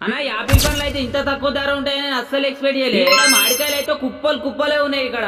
అన్న యాపిల్ పండ్లు అయితే ఇంత తక్కువ ధర ఉంటాయని అస్సలు ఎక్స్పెక్ట్ చేయలేదు. మామిడికాయలు అయితే కుప్పలు కుప్పలే ఉన్నాయి ఇక్కడ.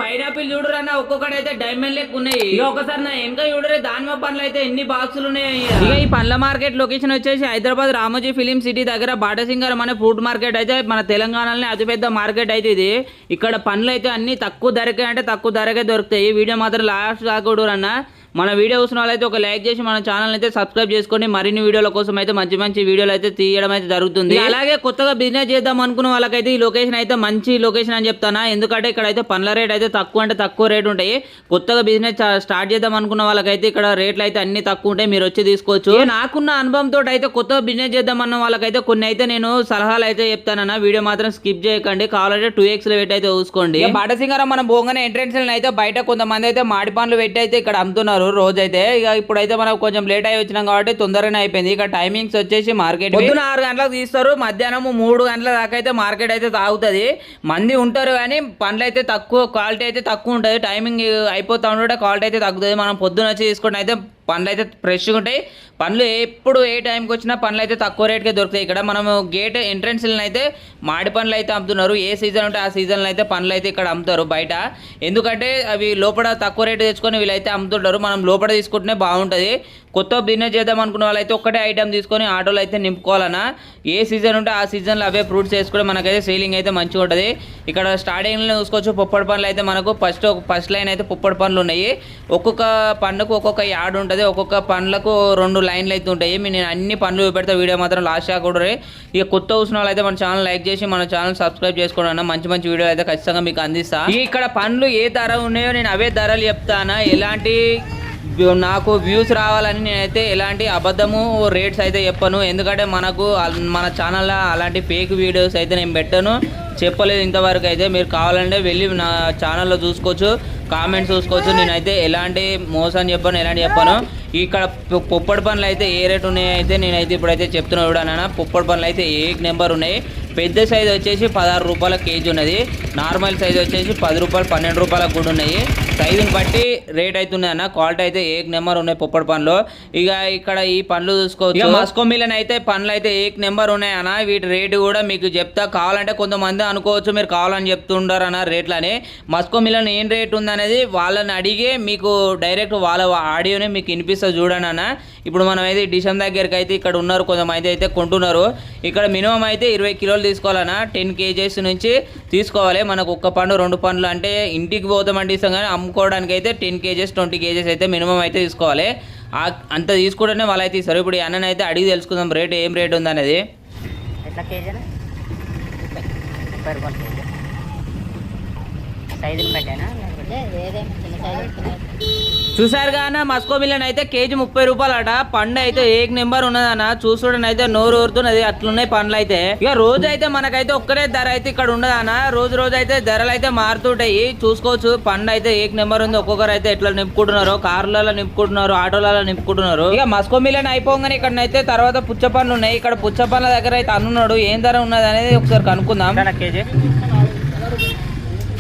పైనాపిల్ చూడరు అన్న, ఒక్కొక్కటి అయితే డైమండ్ లెక్క ఉన్నాయి. ఇక ఒకసారి నా ఇంకా చూడరే దానిమ్మ పండ్లు అయితే ఎన్ని బాక్సులు ఉన్నాయి. ఇక ఈ పండ్ల మార్కెట్ లొకేషన్ వచ్చేసి హైదరాబాద్ రామోజీ ఫిలిం సిటీ దగ్గర బాటసింగారం అనే ఫ్రూట్ మార్కెట్ అయితే మన తెలంగాణలోనే అతిపెద్ద మార్కెట్ అయితే ఇది. ఇక్కడ పండ్లు అయితే అన్ని తక్కువ ధరకే అంటే తక్కువ ధరకే దొరుకుతాయి. వీడియో మాత్రం లాస్ట్ కాకూడదు అన్న. మన వీడియో చూసిన వాళ్ళైతే ఒక లైక్ చేసి మన ఛానల్ అయితే సబ్స్క్రైబ్ చేసుకొని మరిన్ని వీడియోల కోసం అయితే మంచి మంచి వీడియోలు అయితే తీయడం అయితే జరుగుతుంది. అలాగే కొత్తగా బిజినెస్ చేద్దాం అనుకున్న వాళ్ళకైతే ఈ లొకేషన్ అయితే మంచి లొకేషన్ అని చెప్తానా. ఎందుకంటే ఇక్కడ అయితే పండ్ల రేట్ అయితే తక్కువ అంటే తక్కువ రేట్ ఉంటాయి. కొత్తగా బిజినెస్ స్టార్ట్ చేద్దాం అనుకున్న వాళ్ళకైతే ఇక్కడ రేట్లు అయితే అన్ని తక్కువ ఉంటాయి, మీరు వచ్చి తీసుకోవచ్చు. నాకున్న అనుభవంతో అయితే కొత్తగా బిజినెస్ చేద్దాం అన్న వాళ్ళకైతే కొన్ని అయితే నేను సలహాలు అయితే చెప్తానన్నా. వీడియో మాత్రం స్కిప్ చేయకండి, కావాలంటే 2x లో పెట్టి అయితే చూసుకోండి. బాటసింగారం మనం పోగానే ఎంట్రెన్స్ అయితే బయట కొంతమంది అయితే మాడి పండ్లు పెట్టి అయితే ఇక్కడ అమ్ముతున్నారు రోజైతే. ఇక ఇప్పుడైతే మనం కొంచెం లేట్ అయి వచ్చినాం కాబట్టి తొందరగానే అయిపోయింది. ఇక టైమింగ్స్ వచ్చేసి మార్కెట్ పొద్దున 6 గంటలకు తీస్తారు, మధ్యాహ్నం 3 గంటల దాకా అయితే మార్కెట్ అయితే తాగుతుంది. మంది ఉంటారు కానీ పండ్లు అయితే తక్కువ, క్వాలిటీ అయితే తక్కువ ఉంటుంది. టైమింగ్ అయిపోతూ ఉంటే క్వాలిటీ అయితే తగ్గుతుంది. మనం పొద్దున వచ్చి తీసుకుంటే అయితే పండ్లు అయితే ఫ్రెష్గా ఉంటాయి. పండ్లు ఎప్పుడు ఏ టైంకి వచ్చినా పండ్లు అయితే తక్కువ రేట్కే దొరుకుతాయి. ఇక్కడ మనము గేట్ ఎంట్రెన్స్లను అయితే మాడి పండ్లు అయితే అమ్ముతున్నారు. ఏ సీజన్ ఉంటే ఆ సీజన్లో అయితే పండ్లు అయితే ఇక్కడ అమ్ముతారు బయట. ఎందుకంటే అవి లోపల తక్కువ రేటు తెచ్చుకొని వీళ్ళైతే అమ్ముతుంటారు. మనం లోపల తీసుకుంటేనే బాగుంటుంది. కొత్త బిజినెస్ చేద్దాం అనుకున్న వాళ్ళైతే ఒక్కటే ఐటమ్ తీసుకొని ఆటోలో అయితే నింపుకోవాలన్నా. ఏ సీజన్ ఉంటే ఆ సీజన్లో అవే ఫ్రూట్స్ వేసుకుంటే మనకైతే సేలింగ్ అయితే మంచిగా ఉంటుంది. ఇక్కడ స్టార్టింగ్లో చూసుకోవచ్చు పొప్పడి పండ్లు అయితే మనకు ఫస్ట్ లైన్ అయితే పొప్పడి పండ్లు ఉన్నాయి. ఒక్కొక్క పండుకు ఒక్కొక్క యార్డ్ ఉంటుంది, ఒక్కొక్క పండ్లకు 2 లైన్లు అయితే ఉంటాయి. నేను అన్ని పండ్లు పెడతా, వీడియో మాత్రం లాస్ట్ కాకూడదు. ఇక కొత్త చూసిన వాళ్ళు అయితే మన ఛానల్ లైక్ చేసి మన ఛానల్ సబ్స్క్రైబ్ చేసుకోండి అన్న. మంచి మంచి వీడియోలు అయితే ఖచ్చితంగా మీకు అందిస్తా. ఇక్కడ పండ్లు ఏ ధర ఉన్నాయో నేను అవే ధరలు చెప్తాను. ఎలాంటి నాకు వ్యూస్ రావాలని నేనైతే ఎలాంటి అబద్ధము రేట్స్ అయితే చెప్పను. ఎందుకంటే మన ఛానల్లో అలాంటి ఫేక్ వీడియోస్ అయితే నేను పెట్టను, చెప్పలేదు ఇంతవరకు అయితే. మీరు కావాలంటే వెళ్ళి నా ఛానల్లో చూసుకోవచ్చు, కామెంట్స్ చూసుకోవచ్చు. నేనైతే ఎలాంటి మోసం చెప్పను, ఎలాంటి చెప్పను. ఇక్కడ పొప్పడి పండ్లు అయితే ఏ రేట్ ఉన్నాయి అయితే నేనైతే ఇప్పుడైతే చెప్తున్నా చూడనా. పొప్పడి పండ్లు అయితే ఏ నెంబర్ ఉన్నాయి. పెద్ద సైజు వచ్చేసి 16 రూపాయల కేజీ ఉన్నది. నార్మల్ సైజు వచ్చేసి 10 రూపాయలు 12 రూపాయలకు కూడా ఉన్నాయి. సైజుని బట్టి రేట్ అవుతున్నాయి అన్న. క్వాలిటీ అయితే ఏ నెంబర్ ఉన్నాయి పొప్పడి పండ్లు. ఇక ఇక్కడ ఈ పండ్లు చూసుకోవచ్చు. మస్కో మిలన్ అయితే పండ్లు అయితే ఏ నెంబర్ ఉన్నాయి అన్న. వీటి రేటు కూడా మీకు చెప్తా. కావాలంటే కొంతమంది అనుకోవచ్చు మీరు కావాలని చెప్తుంటారు అన్న రేట్లని. మస్కో మిలన్ ఏం రేట్ ఉందనేది వాళ్ళని అడిగే మీకు డైరెక్ట్ వాళ్ళ ఆడియోనే మీకు వినిపిస్తుంది చూడండి అన్న. ఇప్పుడు మనం అయితే డిసెంబర్ దగ్గరికి అయితే ఇక్కడ ఉన్నారు, కొంతమంది అయితే కొంటున్నారు. ఇక్కడ మినిమం అయితే 20 కిలోలు తీసుకోవాలన్నా. 10 కేజీస్ నుంచి తీసుకోవాలి. మనకు ఒక్క పండు 2 పండ్లు అంటే ఇంటికి పోతామంటే ఇస్తాం, కానీ అమ్ముకోవడానికి అయితే 10 కేజీస్ 20 కేజీస్ అయితే మినిమం అయితే తీసుకోవాలి. అంత తీసుకుంటేనే వాళ్ళు అయితే ఇస్తారు. ఇప్పుడు అన్నని అయితే అడిగి తెలుసుకుందాం రేట్ ఏం రేట్ ఉందనేది. ఎట్లా కేజీ? 30 రూపాయలు కేజీ. సైజుని బట్టేనా లేకపోతే ఏదైనా చిన్న సైజు? చూసారు కానీ మస్కో మిలన్ అయితే కేజీ 30 రూపాయలు అట. పండు అయితే ఏ నెంబర్ ఉన్నదన్న. చూసుకోవడం అయితే నోరు ఊరుతున్నది, అట్లున్నాయి పండ్లు అయితే. ఇక రోజు అయితే మనకైతే ఒక్కటే ధర అయితే ఇక్కడ ఉండదన్న. రోజు అయితే ధరలు అయితే మారుతుంటాయి. చూసుకోవచ్చు పండు అయితే ఏ నెంబర్ ఉంది. ఒక్కొక్కరు అయితే ఎట్లా నింపుకుంటున్నారు, కార్లలో నింపుకుంటున్నారు, ఆటోలలో నింపుకుంటున్నారు. ఇక మస్కో మిలన్ అయిపోగానే ఇక్కడనైతే తర్వాత పుచ్చ పండ్లు ఉన్నాయి. ఇక్కడ పుచ్చ పండ్ల దగ్గర అయితే అన్నున్నాడు. ఏం ధర ఉన్నది అనేది ఒకసారి కనుక్కుందాం. కేజీ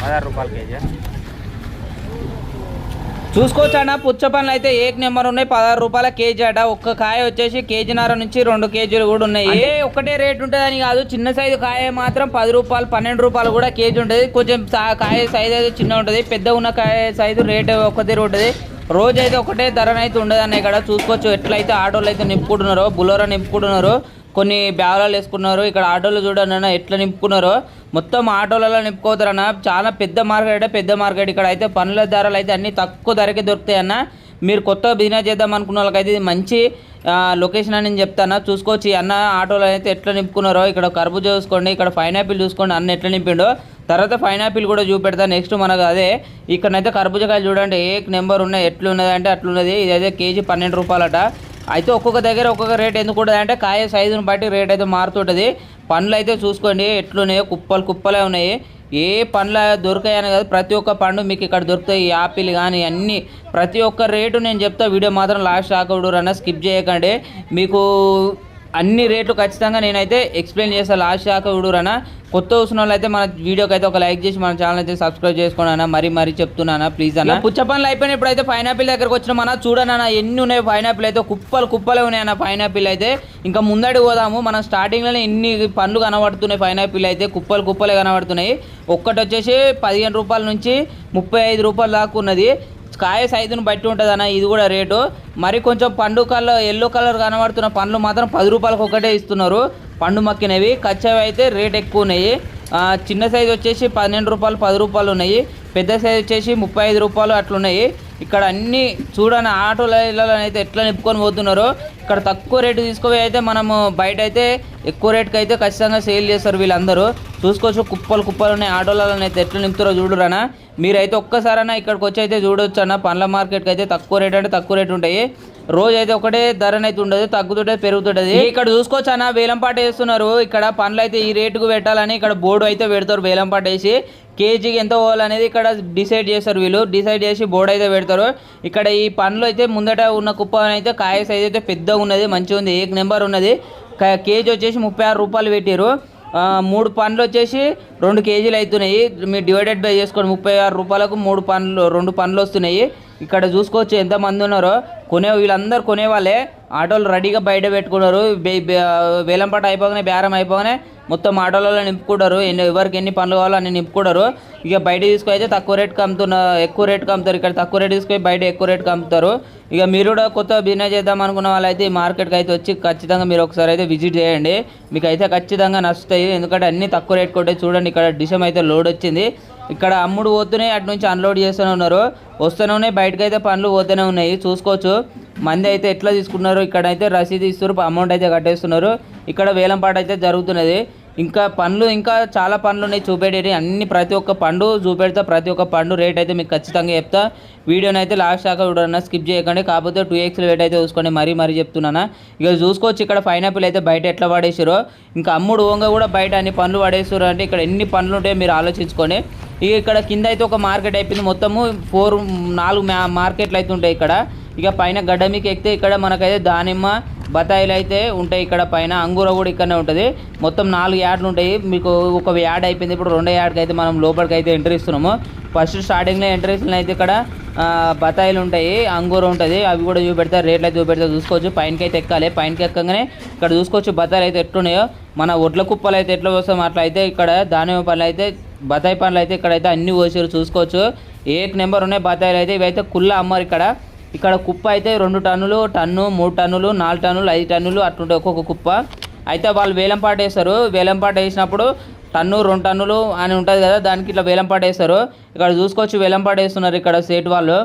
16 రూపాయలు కేజీ. చూసుకోవచ్చు అన్న. పుచ్చ పండ్లు అయితే ఏ నెంబర్ ఉన్నాయి, 16 రూపాయల కేజీ అట. ఒక్క కాయ వచ్చేసి కేజీన్నర నుంచి 2 కేజీలు కూడా ఉన్నాయి. ఒకటే రేట్ ఉంటుందని కాదు, చిన్న సైజు కాయ మాత్రం 10 రూపాయలు 12 రూపాయలు కూడా కేజీ ఉంటుంది. కొంచెం కాయ సైజు అయితే చిన్న ఉంటుంది, పెద్ద ఉన్న కాయ సైజు రేట్ ఒక తీరు ఉంటుంది. రోజు అయితే ఒకటే ధరనైతే అయితే ఉండదన్న. ఇక్కడ చూసుకోవచ్చు ఎట్లయితే ఆటోలు అయితే నింపుకుంటున్నారో, బులోరా నింపుకుంటున్నారు, కొన్ని బ్యాగులు వేసుకున్నారు. ఇక్కడ ఆటోలు చూడండి ఎట్లా నింపుకున్నారో, మొత్తం ఆటోలలో నింపుకోతారన్న. చాలా పెద్ద మార్కెట్, పెద్ద మార్కెట్. ఇక్కడ అయితే పండ్ల ధరలు అయితే అన్ని తక్కువ ధరకే దొరుకుతాయి అన్న. మీరు కొత్త బిజినెస్ చేద్దాం అనుకున్న వాళ్ళకైతే ఇది మంచి లొకేషన్ అని నేను చెప్తాను. చూసుకోవచ్చు అన్న ఆటోలో అయితే ఎట్లా నింపుకున్నారో. ఇక్కడ కర్బూజా చూసుకోండి, ఇక్కడ పైనాపిల్ చూసుకోండి అన్న ఎట్లా నింపిండో. తర్వాత పైనాపిల్ కూడా చూపెడతా నెక్స్ట్ మనకు. అదే ఇక్కడనైతే కర్బూజాకాయలు చూడండి ఏ నెంబర్ ఉన్నాయి, ఎట్లున్నది అంటే అట్లున్నది. ఇదైతే కేజీ 12 రూపాయలట. అయితే ఒక్కొక్క దగ్గర ఒక్కొక్క రేట్ ఎందుకు ఉంటుంది అంటే కాయ సైజుని బట్టి రేట్ అయితే మారుతుంటుంది. పండ్లు అయితే చూసుకోండి ఎట్లున్నాయో, కుప్పలు కుప్పలే ఉన్నాయి. ఏ పండ్లు దొరికాయని కాదు, ప్రతి ఒక్క పండు మీకు ఇక్కడ దొరుకుతాయి. యాపిల్ కానీ అన్నీ ప్రతి ఒక్క రేటు నేను చెప్తా. వీడియో మాత్రం లాస్ట్ ఆకూడదు అన్న, స్కిప్ చేయకండి. మీకు అన్ని రేట్లు ఖచ్చితంగా నేనైతే ఎక్స్ప్లెయిన్ చేస్తాను లాస్ట్ దాకా చూడురన్నా. కొత్త చూసిన వాళ్ళు అయితే మన వీడియోకి అయితే ఒక లైక్ చేసి మన ఛానల్ అయితే సబ్స్క్రైబ్ చేసుకోండి మరీ చెప్తున్నానా ప్లీజ్ అన్న. పుచ్చ పండ్లు అయిపోయిన ఇప్పుడైతే పైనాపిల్ దగ్గరకు వచ్చినామన్నా. చూడనా ఎన్ని ఉన్నాయి పైనాపిల్ అయితే, కుప్పలే ఉన్నాయన్న పైనాపిల్ అయితే. ఇంకా ముందడి పోదాము. మనం స్టార్టింగ్లోనే ఎన్ని పండ్లు కనబడుతున్నాయి పైనాపిల్ అయితే, కుప్పలే కనబడుతున్నాయి. ఒక్కటి వచ్చేసి 15 రూపాయల నుంచి 35 రూపాయల దాకా ఉన్నది. కాయ సైజును బట్టి ఉంటుంది అన్న ఇది కూడా రేటు. మరి కొంచెం పండు కలర్ ఎల్లో కలర్ కనబడుతున్న పండ్లు మాత్రం 10 రూపాయలకు ఒకటే ఇస్తున్నారు. పండు మక్కినవి కచ్చవి అయితే రేట్ ఎక్కువ ఉన్నాయి. చిన్న సైజు వచ్చేసి 12 రూపాయలు 10 రూపాయలు ఉన్నాయి. పెద్ద సైజు వచ్చేసి 35 రూపాయలు అట్లున్నాయి. ఇక్కడ అన్నీ చూడని ఆటోలలో అయితే ఎట్లా నింపుకొని పోతున్నారో. ఇక్కడ తక్కువ రేటు తీసుకుపోయి అయితే మనము బయట అయితే ఎక్కువ రేటుకి అయితే ఖచ్చితంగా సేల్ చేస్తారు వీళ్ళందరూ. చూసుకోవచ్చు కుప్పలు ఉన్నాయి. ఆటోలలో అయితే ఎట్లా నింపుతారో చూడురన్నా. మీరైతే ఒక్కసారైనా ఇక్కడికి వచ్చి అయితే చూడొచ్చు అన్న. పండ్ల మార్కెట్కి అయితే తక్కువ రేట్ అంటే తక్కువ రేట్ ఉంటాయి. రోజు అయితే ఒకటే ధరనైతే ఉండదు, తగ్గుతుంటది పెరుగుతుంటది. ఇక్కడ చూసుకోవచ్చు అన్న వేలంపాట వేస్తున్నారు. ఇక్కడ పండ్లు అయితే ఈ రేటుకు పెట్టాలని ఇక్కడ బోర్డు అయితే పెడతారు. వేలంపాట వేసి కేజీకి ఎంత పోవాలనేది ఇక్కడ డిసైడ్ చేస్తారు వీళ్ళు. డిసైడ్ చేసి బోర్డు అయితే పెడతారు. ఇక్కడ ఈ పండ్లు అయితే ముందట ఉన్న కుప్ప అయితే కాయ సైజ్ అయితే పెద్దగా ఉన్నది, మంచిగా ఉంది, 1 నెంబర్ ఉన్నది. కేజీ వచ్చేసి 36 రూపాయలు పెట్టారు. 3 పండ్లు వచ్చేసి 2 కేజీలు అవుతున్నాయి. మీరు డివైడెడ్ బై చేసుకోండి. 36 రూపాయలకు 2 పండ్లు వస్తున్నాయి. ఇక్కడ చూసుకోవచ్చు ఎంతమంది ఉన్నారో. వీళ్ళందరూ కొనేవాళ్ళే. ఆటోలు రెడీగా బయట పెట్టుకున్నారు. వేలంపాట అయిపోగానే బేరం అయిపోగానే మొత్తం ఆటోలలో నింపుకుంటారు. ఎవరికి ఎన్ని పండ్లు కావాలో అన్ని నింపుకుంటారు. ఇక బయట తీసుకొని అయితే ఎక్కువ రేటుకి అమ్ముతారు. ఇక్కడ తక్కువ రేటు తీసుకొని బయట ఎక్కువ రేటుకి అమ్ముతారు. ఇక మీరు కూడా కొత్త బిజినెస్ చేద్దాం అనుకున్న వాళ్ళైతే ఈ మార్కెట్కి అయితే వచ్చి ఖచ్చితంగా మీరు ఒకసారి అయితే విజిట్ చేయండి. మీకు అయితే ఖచ్చితంగా నచ్చుతాయి. ఎందుకంటే అన్నీ తక్కువ రేట్ కొట్టే. చూడండి ఇక్కడ డిషం అయితే లోడ్ వచ్చింది. ఇక్కడ అమ్ముడు పోతున్నాయి, అటు నుంచి అన్లోడ్ చేస్తూనే ఉన్నారు. వస్తూనే ఉన్నాయి, బయటకు అయితే పండ్లు పోతూనే ఉన్నాయి. చూసుకోవచ్చు మంది అయితే ఎట్లా తీసుకున్నారు. ఇక్కడ అయితే రసీదు ఇస్తారు, అమౌంట్ అయితే కట్టేస్తున్నారు. ఇక్కడ వేలంపాట అయితే జరుగుతున్నది. ఇంకా చాలా పండ్లు ఉన్నాయి చూపెట్టేవి. అన్ని ప్రతి ఒక్క పండు చూపెడతా. ప్రతి ఒక్క పండు రేట్ అయితే మీకు ఖచ్చితంగా చెప్తా. వీడియోని అయితే లాస్ట్ దాకా చూడన్నా, స్కిప్ చేయకండి. కాకపోతే 2x రేట్ అయితే చూసుకోండి. మరీ చెప్తున్నానా. ఇక చూసుకోవచ్చు ఇక్కడ పైనాపిల్ అయితే బయట ఎట్లా పడేసారో. ఇంకా అమ్ముడు ఓంగ కూడా బయట అన్ని పండ్లు పడేస్తారు. అంటే ఇక్కడ ఎన్ని పండ్లు ఉంటాయో మీరు ఆలోచించుకోండి. ఇక ఇక్కడ కింద అయితే ఒక మార్కెట్ అయిపోయింది. మొత్తము 4 మార్కెట్లు అయితే ఉంటాయి ఇక్కడ. ఇక పైన గడ్డ మీకు ఎక్కితే ఇక్కడ మనకైతే దానిమ్మ బత్తాయిలు అయితే ఉంటాయి. ఇక్కడ పైన అంగూర కూడా ఇక్కడనే ఉంటుంది. మొత్తం 4 యార్డ్లు ఉంటాయి. మీకు ఒక యార్డ్ అయిపోయింది. ఇప్పుడు 2వ యార్డ్కి అయితే మనం లోపలికి అయితే ఎంట్రీ ఇస్తున్నాము. ఫస్ట్ స్టార్టింగ్లో ఎంట్రీస్లో అయితే ఇక్కడ బత్తాయిలు ఉంటాయి, అంగూర ఉంటుంది. అవి కూడా చూపెడతారు, రేట్లు అయితే చూపెడతారు. చూసుకోవచ్చు పైనకి అయితే ఎక్కాలి. పైనకి ఎక్కగానే ఇక్కడ చూసుకోవచ్చు బత్తాయిలు అయితే ఎట్లున్నాయో. మన ఒడ్ల కుప్పలు అయితే ఎట్లా వస్తాం అట్లా అయితే ఇక్కడ దానిమ్మ పండ్లు అయితే బత్తాయి పండ్లు అయితే ఇక్కడైతే అన్ని పోసారు. చూసుకోవచ్చు 1 నెంబర్ ఉన్నాయి బత్తాయిలు అయితే. ఇవైతే కుళ్ళ అమ్మారు ఇక్కడ కుప్ప అయితే 2 టన్నులు, 3 టన్నులు, 4 టన్నులు, 5 టన్నులు అట్లుంటాయి ఒక్కొక్క కుప్ప. అయితే వాళ్ళు వేలంపాట వేస్తారు. వేలంపాట వేసినప్పుడు 1 టన్ను 2 టన్నులు అని ఉంటుంది కదా, దానికి ఇట్లా వేలంపాట వేస్తారు. ఇక్కడ చూసుకోవచ్చు వేలంపాట వేస్తున్నారు ఇక్కడ సేట్ వాళ్ళు.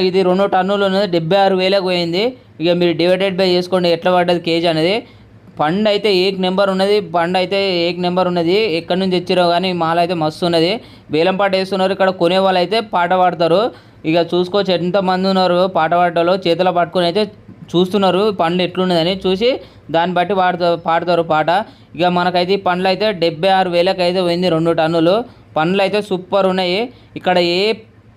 ఇది 2 టన్నులు ఉన్నది, 76,000 పోయింది. ఇక మీరు డివైడెడ్ బై చేసుకోండి ఎట్లా పడ్డది కేజీ అనేది. పండు అయితే 1 నెంబర్ ఉన్నది. ఎక్కడి నుంచి తెచ్చిరో కానీ మాల అయితే మస్తు ఉన్నది. వేలంపాట వేస్తున్నారు. ఇక్కడ కొనే వాళ్ళు అయితే పాట పాడతారు. ఇక చూసుకోవచ్చు ఎంతమంది ఉన్నారు పాట పాడటంలో. చేతిలో పట్టుకొని అయితే చూస్తున్నారు పండ్లు ఎట్లున్నదని. చూసి దాన్ని బట్టి పాడతారు పాట. ఇక మనకైతే ఈ పండ్లు అయితే 76,000 అయితే పోయింది. 2 టన్నులు పండ్లు అయితే సూపర్ ఉన్నాయి. ఇక్కడ ఏ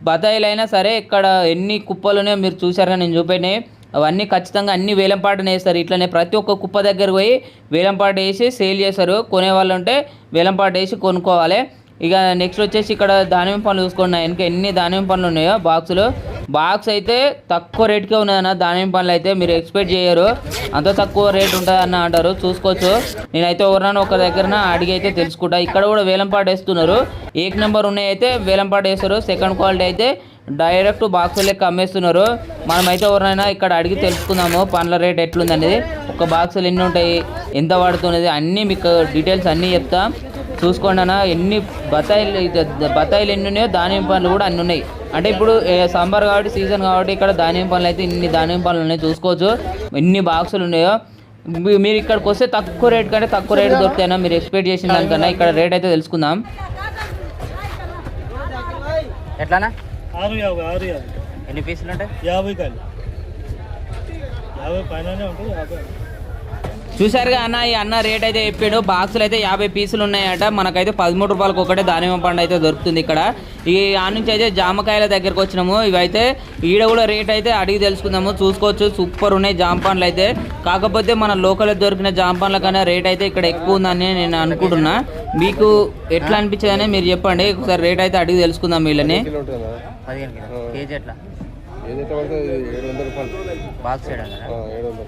బత్తాయిలు అయినా సరే ఇక్కడ ఎన్ని కుప్పలు ఉన్నాయో మీరు చూసారుగా నేను చూపెట్టినాయి. అవన్నీ ఖచ్చితంగా అన్ని వేలంపాటనే వేస్తారు. ఇట్లనే ప్రతి ఒక్క కుప్ప దగ్గర పోయి వేలంపాట వేసి సేల్ చేస్తారు. కొనేవాళ్ళు ఉంటే వేలంపాట వేసి కొనుక్కోవాలి. ఇక నెక్స్ట్ వచ్చేసి ఇక్కడ దానిమ్మ పండ్లు చూసుకోండి. వెనక ఎన్ని దానిమ్మ పండ్లు ఉన్నాయో బాక్స్ అయితే తక్కువ రేట్కే ఉన్నదన్న. దానిమ్మ పండ్లు అయితే మీరు ఎక్స్పెక్ట్ చేయరు అంత తక్కువ రేట్ ఉంటుందన్న అంటారు. చూసుకోవచ్చు నేనైతే ఎవరైనా ఒక దగ్గర అడిగి అయితే తెలుసుకుంటా. ఇక్కడ కూడా వేలంపాట వేస్తున్నారు. 1 నెంబర్ ఉన్నాయి అయితే వేలంపాట వేస్తారు. సెకండ్ క్వాలిటీ అయితే డైరెక్ట్ బాక్స్ లెక్క అమ్మేస్తున్నారు. మనమైతే ఎవరైనా ఇక్కడ అడిగి తెలుసుకుందాము పండ్ల రేట్ ఎట్లుందనేది. ఒక బాక్సులు ఎన్ని ఉంటాయి, ఎంత పడుతున్నది అన్నీ మీకు డీటెయిల్స్ అన్నీ చెప్తా. చూసుకోండి అన్న. ఎన్ని బత్తాయిలు ఎన్ని ఉన్నాయో దానిమ్మ పండ్లు కూడా అన్ని ఉన్నాయి. అంటే ఇప్పుడు సమ్మర్ కాబట్టి సీజన్ కాబట్టి ఇక్కడ దానిమ్మ పండ్లు అయితే ఇన్ని దానిమ్మ పండ్లు ఉన్నాయి. చూసుకోవచ్చు ఎన్ని బాక్సులు ఉన్నాయో. మీరు ఇక్కడికి వస్తే తక్కువ రేట్ కంటే తక్కువ రేట్ దొరుకుతాయినా మీరు ఎక్స్పెక్ట్ చేసిన దానికన్నా. ఇక్కడ రేట్ అయితే తెలుసుకుందాం. ఎట్లానా 6 ఎన్ని పీసులు ఉంటాయి? 50 కాయలు 50 పైననే ఉంటుంది. 50 చూసారుగా అన్న, ఈ అన్న రేట్ అయితే చెప్పాడు. బాక్సులు అయితే 50 పీసులు ఉన్నాయట. మనకైతే 13 రూపాయలకు ఒకటే దానిమ్మ పండు అయితే దొరుకుతుంది ఇక్కడ. ఈ ఆ నుంచి అయితే జామకాయల దగ్గరకు వచ్చినాము. ఇవైతే ఈడ కూడా రేట్ అయితే అడిగి తెలుసుకుందాము. చూసుకోవచ్చు, సూపర్ ఉన్నాయి జామ పండ్లు అయితే. కాకపోతే మన లోకల్ దొరికిన జామ పండ్ల కన్నా రేట్ అయితే ఇక్కడ ఎక్కువ ఉందని నేను అనుకుంటున్నా. మీకు ఎట్లా అనిపించదని మీరు చెప్పండి. ఒకసారి రేట్ అయితే అడిగి తెలుసుకుందాం వీళ్ళని. 15 కేజీ ఎట్లా బాక్స్ 700.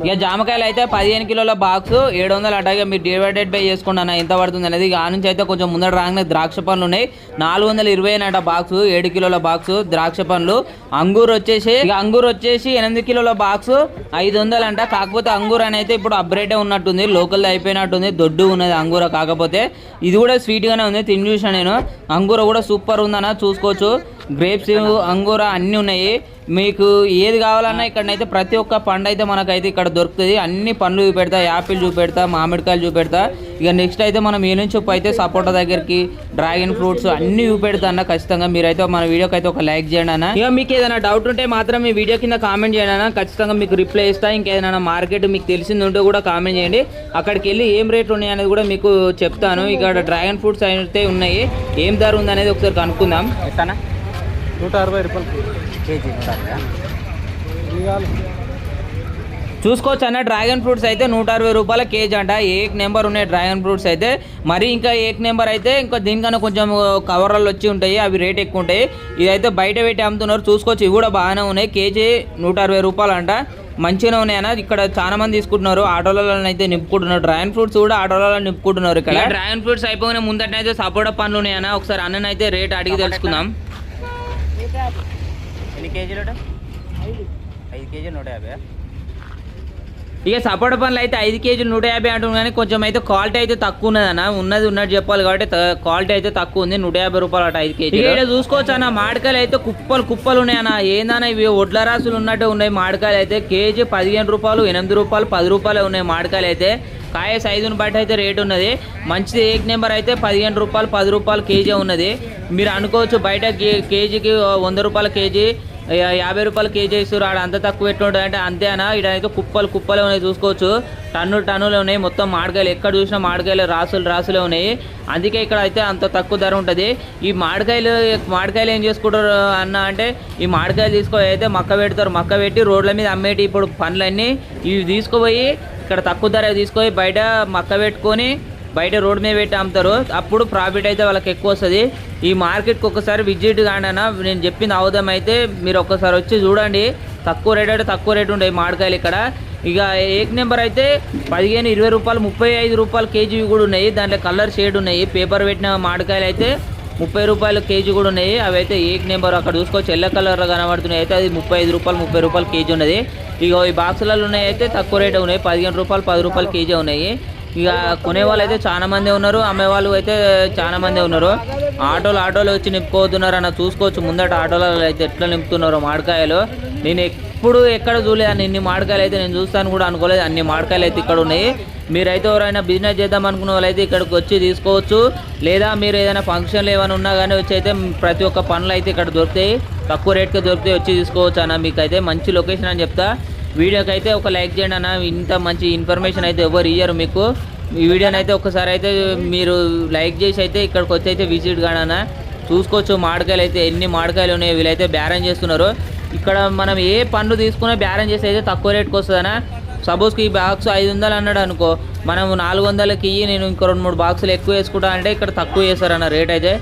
ఇక జామకాయలు అయితే 15 కిలోల బాక్స్ 700 అటాగా మీరు డివైడెడ్ బై చేసుకోండి అన్న ఎంత పడుతుంది అనేది. ఇక ఆ నుంచి అయితే కొంచెం ముందర రాగానే ద్రాక్ష పండ్లు ఉన్నాయి. 420 అట బాక్స్, 7 కిలోల బాక్స్ ద్రాక్ష పండ్లు. అంగూరు వచ్చేసి 8 కిలోల బాక్స్ 500 అంట. కాకపోతే అంగూర అని అయితే ఇప్పుడు అప్గ్రేడే ఉన్నట్టుంది, లోకల్ అయిపోయినట్టుంది. దొడ్డు ఉన్నది అంగూర. కాకపోతే ఇది కూడా స్వీట్ గానే ఉంది, తిని చూసాను నేను. అంగూర కూడా సూపర్ ఉందన్న, చూసుకోవచ్చు. గ్రేప్స్, అంగూర అన్నీ ఉన్నాయి. మీకు ఏది కావాలన్నా ఇక్కడనైతే ప్రతి ఒక్క పండు అయితే మనకైతే ఇక్కడ దొరుకుతుంది. అన్ని పండ్లు చూపెడతా, యాపిల్ చూపెడతా, మామిడికాయలు చూపెడతా. ఇక నెక్స్ట్ అయితే మనం ఏ నుంచి అయితే సపోటా దగ్గరికి, డ్రాగన్ ఫ్రూట్స్ అన్ని చూపెడతా అన్న. ఖచ్చితంగా మీరైతే మన వీడియోకి అయితే ఒక లైక్ చేయండి అన్న. ఇక మీకు ఏదైనా డౌట్ ఉంటే మాత్రం మీ వీడియో కింద కామెంట్ చేయండి అన్న, ఖచ్చితంగా మీకు రిప్లై ఇస్తా. ఇంకేదైనా మార్కెట్ మీకు తెలిసింది ఉంటే కూడా కామెంట్ చేయండి. అక్కడికి వెళ్ళి ఏం రేట్లు ఉన్నాయి అనేది కూడా మీకు చెప్తాను. ఇక్కడ డ్రాగన్ ఫ్రూట్స్ అయితే ఉన్నాయి, ఏం ధర ఉంది అనేది ఒకసారి కనుక్కుందాం. ఎట్లా 160 రూపాయలు కేజీ. చూసుకోవచ్చు అన్న, డ్రాగన్ ఫ్రూట్స్ అయితే 160 రూపాయల కేజీ అంట. ఏక్ నెంబర్ ఉన్నాయి డ్రాగన్ ఫ్రూట్స్ అయితే. మరి ఇంకా ఏక్ నెంబర్ అయితే ఇంకా దీనికన్నా కొంచెం కవర్లలో వచ్చి ఉంటాయి, అవి రేట్ ఎక్కువ ఉంటాయి. ఇదైతే బయట పెట్టి అమ్ముతున్నారు. చూసుకోవచ్చు, ఇవి కూడా బాగానే ఉన్నాయి. కేజీ 160 రూపాయలు అంట. మంచిగానే ఉన్నాయన్న. ఇక్కడ చాలా మంది తీసుకుంటున్నారు, ఆటోలలో అయితే నింపుకుంటున్నారు. డ్రాగన్ ఫ్రూట్స్ కూడా ఆటోలలో నింపుకుంటున్నారు. ఇక్కడ డ్రాగన్ ఫ్రూట్స్ అయిపోయిన ముందటనైతే సపోటా పండ్లు ఉన్నాయన్న. ఒకసారి అన్ననైతే రేట్ అడిగి తెలుసుకుందాం. ఎన్ని కేజీలు 5 కేజీలు 150. ఇక సపోటా పండ్లు అయితే 5 కేజీలు 150 అంటుంది. కానీ కొంచెం అయితే క్వాలిటీ అయితే తక్కువ ఉన్నదన్న. ఉన్నట్టు చెప్పాలి కాబట్టి క్వాలిటీ అయితే తక్కువ ఉంది. 150 రూపాయలు అట 5 కేజీ. ఇక్కడ చూసుకోవచ్చు అన్న, మామిడికాయలు అయితే కుప్పలు ఉన్నాయన్న. ఏందన్నా ఇవి ఒడ్ల రాసులు ఉన్నట్టు ఉన్నాయి మామిడికాయలు అయితే. కేజీ 15 రూపాయలు, 8 రూపాయలు, 10 రూపాయలు ఉన్నాయి మామిడికాయలు అయితే. కాయ సైజుని బట్టి అయితే రేట్ ఉన్నది. మంచిది ఏక్ నెంబర్ అయితే 15 రూపాయలు, 10 రూపాయలు కేజీ ఉన్నది. మీరు అనుకోవచ్చు బయట కేజీకి 100 రూపాయల కేజీ, 50 రూపాయల కేజీ ఇస్తారు. ఆడ అంత తక్కువ ఎట్లుంటుంది అంటే అంతేనా. ఇడైతే కుప్పలే ఉన్నాయి. చూసుకోవచ్చు, టన్నులే ఉన్నాయి. మొత్తం మామిడికాయలు ఎక్కడ చూసినా మామిడికాయలు రాసులే ఉన్నాయి. అందుకే ఇక్కడ అయితే అంత తక్కువ ధర ఉంటుంది. ఈ మామిడికాయలు ఏం చేసుకుంటారు అన్న అంటే, ఈ మామిడికాయలు తీసుకొని అయితే మక్క పెట్టి రోడ్ల మీద అమ్మేటి ఇప్పుడు పండ్లన్నీ ఇవి తీసుకుపోయి ఇక్కడ తక్కువ ధర తీసుకొని బయట మక్క పెట్టుకొని బయట రోడ్ మీద పెట్టి అమ్ముతారు. అప్పుడు ప్రాఫిట్ అయితే వాళ్ళకి ఎక్కువ వస్తుంది. ఈ మార్కెట్కి ఒక్కసారి విజిట్ కాండి అన్న. నేను చెప్పింది అవధం అయితే మీరు ఒక్కసారి వచ్చి చూడండి. తక్కువ రేట్ అంటే తక్కువ రేట్ ఉంటాయి మామిడికాయలు ఇక్కడ. ఇక ఏక్ నెంబర్ అయితే 15, 20 రూపాయలు, 35 రూపాయలు కేజీ కూడా ఉన్నాయి. దాంట్లో కలర్ షేడ్ ఉన్నాయి. పేపర్ పెట్టిన మామిడికాయలు అయితే 30 రూపాయలు కేజీ కూడా ఉన్నాయి. అవి అయితే ఏక్ నెంబర్ అక్కడ చూసుకోవచ్చు, ఎల్లో కలర్ కనబడుతున్నాయి. అయితే అది 35 రూపాయలు, 30 రూపాయలు కేజీ ఉన్నది. ఇక ఈ బాక్సులలో ఉన్నాయి అయితే తక్కువ రేట్ ఉన్నాయి. 15 రూపాయలు, 10 రూపాయలు కేజీ ఉన్నాయి. ఇక కొనే వాళ్ళు అయితే చాలా మంది ఉన్నారు, అమ్మే వాళ్ళు అయితే చాలా మంది ఉన్నారు. ఆటోలు వచ్చి నింపుకోతున్నారు అన్న. చూసుకోవచ్చు ముందట ఆటోలలో అయితే ఎట్లా నింపుతున్నారు మామిడికాయలు. నేను ఎప్పుడు ఎక్కడ చూడలేదు ఇన్ని మామిడికాయలు అయితే. నేను చూస్తాను కూడా అనుకోలేదు, అన్ని మామిడికాయలు అయితే ఇక్కడ ఉన్నాయి. మీరైతే ఎవరైనా బిజినెస్ చేద్దాం అనుకున్న వాళ్ళు అయితే ఇక్కడికి వచ్చి తీసుకోవచ్చు. లేదా మీరు ఏదైనా ఫంక్షన్లు ఏమైనా ఉన్నా కానీ వచ్చి అయితే ప్రతి ఒక్క పనులు అయితే ఇక్కడ దొరుకుతాయి, తక్కువ రేట్కి దొరుకుతాయి. వచ్చి తీసుకోవచ్చు అన్న. మీకు అయితే మంచి లొకేషన్ అని చెప్తా. వీడియోకి అయితే ఒక లైక్ చేయండి అన్న. ఇంత మంచి ఇన్ఫర్మేషన్ అయితే ఎవరు ఇయ్యరు మీకు. ఈ వీడియోని అయితే ఒకసారి అయితే మీరు లైక్ చేసి అయితే ఇక్కడికి వచ్చి అయితే విజిట్ కాడన్న. చూసుకోవచ్చు మామిడికాయలు అయితే ఎన్ని మామిడికాయలు ఉన్నాయి. వీళ్ళైతే బేరం చేస్తున్నారు. ఇక్కడ మనం ఏ పండ్లు తీసుకున్నా బేరం చేసి అయితే తక్కువ రేట్కి వస్తుందన్నా. సపోజ్కి ఈ బాక్స్ 500 అన్నాడు అనుకో, మనం 400కి ఇయ్యి నేను ఇంకో 2-3 బాక్సులు ఎక్కువ వేసుకుంటా అంటే ఇక్కడ తక్కువ చేస్తారన్న రేట్ అయితే.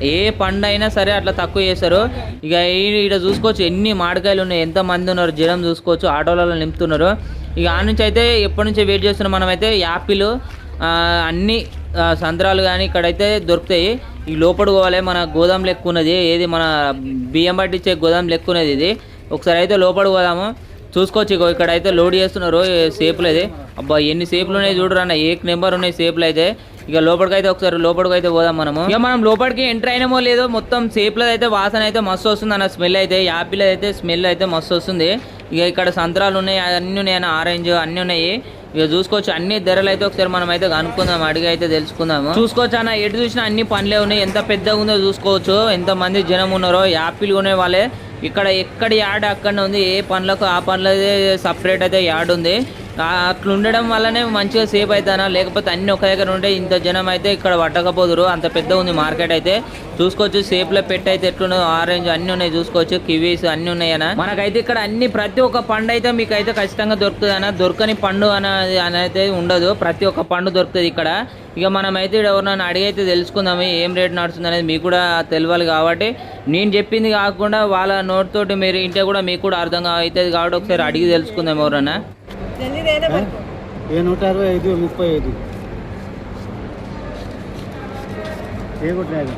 ఏ పండు అయినా సరే అట్లా తక్కువ చేస్తారు. ఇక ఇక్కడ చూసుకోవచ్చు ఎన్ని మామిడికాయలు ఉన్నాయి, ఎంతమంది ఉన్నారు, జనం చూసుకోవచ్చు, ఆటోలలో నింపుతున్నారు. ఇక ఆ నుంచి అయితే ఎప్పటి నుంచో వెయిట్ చేస్తున్నాం మనమైతే. యాపిల్ అన్ని సంత్రాలు కానీ ఇక్కడైతే దొరుకుతాయి. ఈ లోపల పోవాలి, మన గోదాం లెక్క ఉన్నది. ఏది మన బియ్యం పట్టించే గోదాం లెక్క ఉన్నది ఇది. ఒకసారి అయితే లోపల పోదాము. చూసుకోవచ్చు ఇగో ఇక్కడ అయితే లోడ్ చేస్తున్నారు సేపులు అయితే. అబ్బా ఎన్ని సేపులు ఉన్నాయి చూడరు అన్న, ఏక్ నెంబర్ ఉన్నాయి సేపులు అయితే. ఇక లోపలికైతే ఒకసారి లోపలికి పోదాం మనము. ఇక మనం లోపలికి ఎంటర్ అయినామో లేదో మొత్తం సేపులో అయితే వాసన అయితే మస్తు వస్తుంది అన్న. స్మెల్ అయితే యాపిల్ అయితే స్మెల్ అయితే మస్తు వస్తుంది. ఇక ఇక్కడ సంత్రాలు ఉన్నాయి, అన్నీ ఉన్నాయి అన్న, ఆరెంజ్ అన్నీ ఉన్నాయి. ఇక చూసుకోవచ్చు అన్ని ధరలు అయితే ఒకసారి మనం అయితే కనుక్కుందాం, అడిగి అయితే తెలుసుకుందాము. చూసుకోవచ్చు అన్న, ఎటు చూసినా అన్ని పండ్లే ఉన్నాయి. ఎంత పెద్దగా ఉందో చూసుకోవచ్చు, ఎంత మంది జనం ఉన్నారో. యాపిల్ కొనే వాళ్ళే ఇక్కడ ఎక్కడి యార్డ్ అక్కడ ఉంది, ఏ పనులకు ఆ పనులదే సపరేట్ అయితే యార్డ్ ఉంది. అట్లా ఉండడం వల్లనే మంచిగా సేఫ్ అవుతానా, లేకపోతే అన్ని ఒక దగ్గర ఉంటే ఇంత జనం అయితే ఇక్కడ పట్టకపోదురు. అంత పెద్ద ఉంది మార్కెట్ అయితే. చూసుకోవచ్చు సేఫ్లో పెట్టి అయితే ఎట్లున్నదో, ఆరెంజ్ అన్ని ఉన్నాయి చూసుకోవచ్చు, కివీస్ అన్ని ఉన్నాయనా. మనకైతే ఇక్కడ అన్ని ప్రతి ఒక్క పండు అయితే మీకు అయితే ఖచ్చితంగా దొరుకుతుంది అన్న. దొరకని పండు అనేది అయితే ఉండదు, ప్రతి ఒక్క పండు దొరుకుతుంది ఇక్కడ. ఇక మనమైతే ఎవరినైనా అడిగైతే తెలుసుకుందాము ఏం రేట్ నడుస్తుంది అనేది, మీకు కూడా తెలియాలి. కాబట్టి నేను చెప్పింది కాకుండా వాళ్ళ నోట్ తోటి మీరు ఇంటే కూడా మీకు కూడా అర్థం అవుతుంది. కాబట్టి ఒకసారి అడిగి తెలుసుకుందాం ఎవరన్నా. ఏ 165 35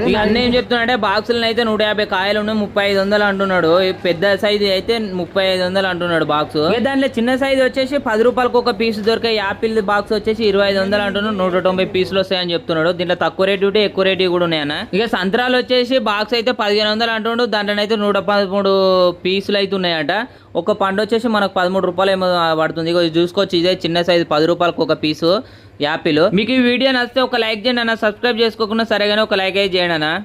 ఇక అన్న ఏం చెప్తున్నాడంటే బాక్సులను అయితే 150 కాయలు ఉన్నాయి, 3500 అంటున్నాడు. పెద్ద సైజు అయితే 3500 అంటున్నాడు బాక్స్. ఇక దాంట్లో చిన్న సైజు వచ్చేసి 10 రూపాయలకు ఒక పీస్ దొరికే యాపిల్ బాక్స్ వచ్చేసి 2500 అంటున్నాడు. 190 పీసులు వస్తాయని చెప్తున్నాడు. దీంట్లో తక్కువ రేటు ఉంటే ఎక్కువ రేటు కూడా ఉన్నాయన్న. ఇక సంత్రాలు వచ్చేసి బాక్స్ అయితే 1500 అంటున్నాడు. దాంట్లో అయితే 113 పీసులు అయితే ఉన్నాయట. ఒక పండు వచ్చేసి మనకు 13 రూపాయలు ఏమో పడుతుంది. ఇక చూసుకోవచ్చు, ఇదే చిన్న సైజు 10 రూపాయలకు ఒక పీసు యాపిల్. మీకు ఈ వీడియో నచ్చితే ఒక లైక్ చేయండి అన్న. సబ్స్క్రైబ్ చేసుకోకుండా సరేగానే ఒక లైక్ అయితే చేయండి అన్న.